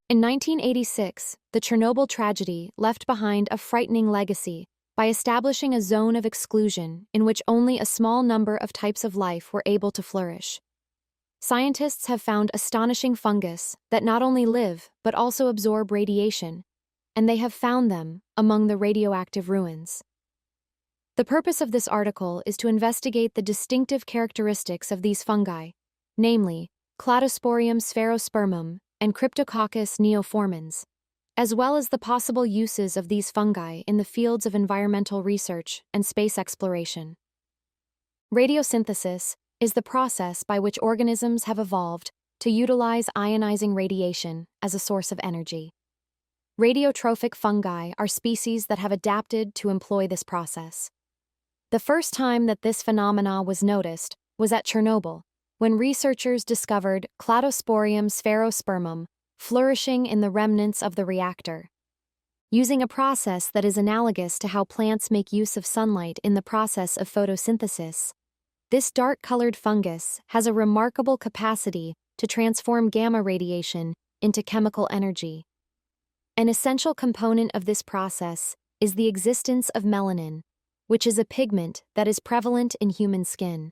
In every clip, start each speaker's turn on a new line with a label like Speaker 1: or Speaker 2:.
Speaker 1: In 1986, the Chernobyl tragedy left behind a frightening legacy by establishing a zone of exclusion in which only a small number of types of life were able to flourish. Scientists have found astonishing fungus that not only live but also absorb radiation, and they have found them among the radioactive ruins. The purpose of this article is to investigate the distinctive characteristics of these fungi, namely Cladosporium sphaerospermum and Cryptococcus neoformans, as well as the possible uses of these fungi in the fields of environmental research and space exploration. Radiosynthesis is the process by which organisms have evolved to utilize ionizing radiation as a source of energy. Radiotrophic fungi are species that have adapted to employ this process. The first time that this phenomena was noticed was at Chernobyl, when researchers discovered Cladosporium sphaerospermum flourishing in the remnants of the reactor. Using a process that is analogous to how plants make use of sunlight in the process of photosynthesis, this dark-colored fungus has a remarkable capacity to transform gamma radiation into chemical energy. An essential component of this process is the existence of melanin, which is a pigment that is prevalent in human skin.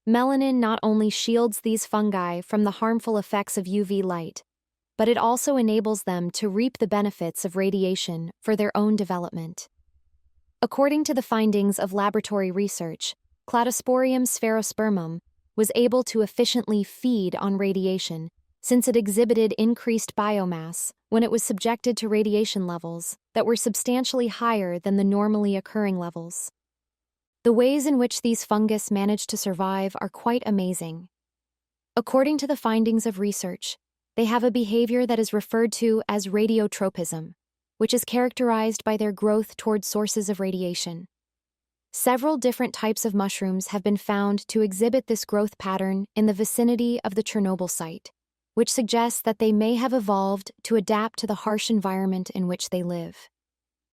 Speaker 1: Melanin not only shields these fungi from the harmful effects of UV light, but it also enables them to reap the benefits of radiation for their own development. According to the findings of laboratory research, Cladosporium sphaerospermum was able to efficiently feed on radiation since it exhibited increased biomass when it was subjected to radiation levels that were substantially higher than the normally occurring levels. The ways in which these fungus manage to survive are quite amazing. According to the findings of research, they have a behavior that is referred to as radiotropism, which is characterized by their growth toward sources of radiation. Several different types of mushrooms have been found to exhibit this growth pattern in the vicinity of the Chernobyl site, which suggests that they may have evolved to adapt to the harsh environment in which they live.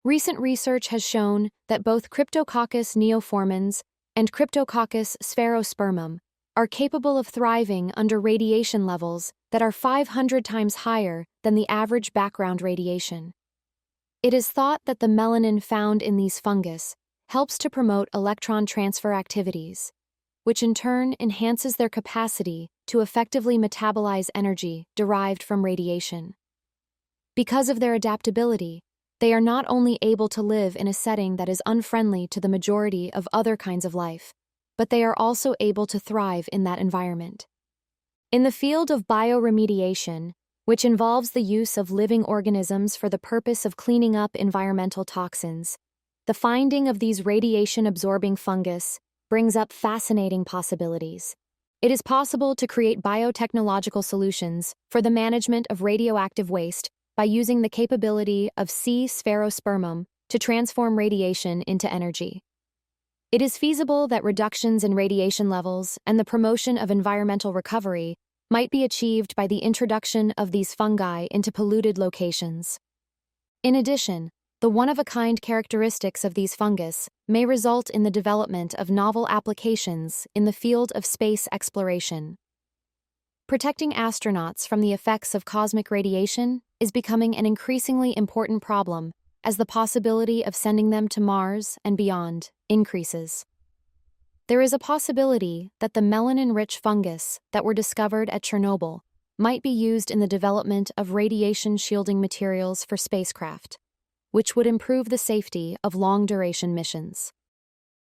Speaker 1: Recent research has shown that both Cryptococcus neoformans and Cryptococcus sphaerospermum are capable of thriving under radiation levels that are 500 times higher than the average background radiation. It is thought that the melanin found in these fungus helps to promote electron transfer activities, which in turn enhances their capacity to effectively metabolize energy derived from radiation. Because of their adaptability, they are not only able to live in a setting that is unfriendly to the majority of other kinds of life, but they are also able to thrive in that environment. In the field of bioremediation, which involves the use of living organisms for the purpose of cleaning up environmental toxins, the finding of these radiation-absorbing fungus brings up fascinating possibilities. It is possible to create biotechnological solutions for the management of radioactive waste by using the capability of sphaerospermum to transform radiation into energy. It is feasible that reductions in radiation levels and the promotion of environmental recovery might be achieved by the introduction of these fungi into polluted locations. In addition, the one-of-a-kind characteristics of these fungus may result in the development of novel applications in the field of space exploration. Protecting astronauts from the effects of cosmic radiation is becoming an increasingly important problem as the possibility of sending them to Mars and beyond increases. There is a possibility that the melanin-rich fungus that were discovered at Chernobyl might be used in the development of radiation-shielding materials for spacecraft, which would improve the safety of long-duration missions.